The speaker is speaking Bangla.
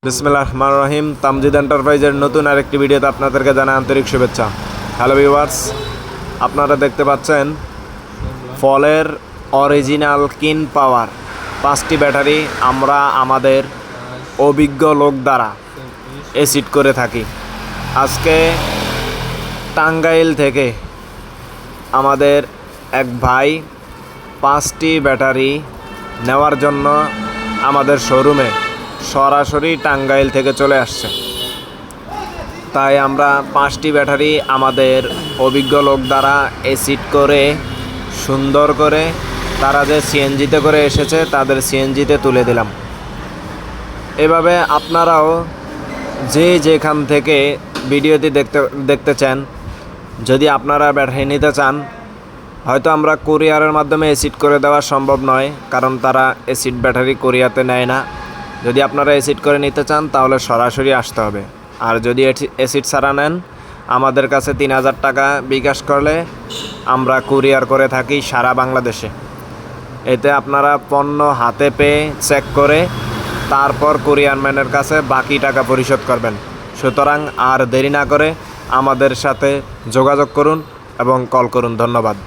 বিসমিল্লাহির রহমানির রহিম। তামজিদ এন্টারপ্রাইজের নতুন আরেকটি ভিডিওতে আপনাদেরকে জানাই আন্তরিক শুভেচ্ছা। হ্যালো ভিউয়ার্স, আপনারা দেখতে পাচ্ছেন ফলের অরিজিনাল কিন পাওয়ার 5টি ব্যাটারি আমরা আমাদের অভিজ্ঞ লোক দ্বারা এসিড করে থাকি। আজকে টাঙ্গাইল থেকে আমাদের এক ভাই 5টি ব্যাটারি নেওয়ার জন্য আমাদের শোরুমে সরাসরি টাঙ্গাইল থেকে চলে আসছে। তাই আমরা 5টি ব্যাটারি আমাদের অভিজ্ঞ লোক দ্বারা এসিড করে সুন্দর করে তারা যে সিএনজিতে করে এসেছে তাদের সিএনজিতে তুলে দিলাম। এভাবে আপনারাও যে যেখান থেকে ভিডিওটি দেখতে চান, যদি আপনারা ব্যাটারি নিতে চান, হয়তো আমরা কুরিয়ারের মাধ্যমে এসিড করে দেওয়া সম্ভব নয়, কারণ তারা এসিড ব্যাটারি কুরিয়াতে নেয় না। যদি আপনারা এসিড করে নিতে চান তাহলে সরাসরি আসতে হবে। আর যদি এসিড ছাড়া নেন, আমাদের কাছে 3000 টাকা বিকাশ করলে আমরা কুরিয়ার করে থাকি সারা বাংলাদেশে। এতে আপনারা পণ্য হাতে পেয়ে চেক করে তারপর কুরিয়ারম্যানের কাছে বাকি টাকা পরিশোধ করবেন। সুতরাং আর দেরি না করে আমাদের সাথে যোগাযোগ করুন এবং কল করুন। ধন্যবাদ।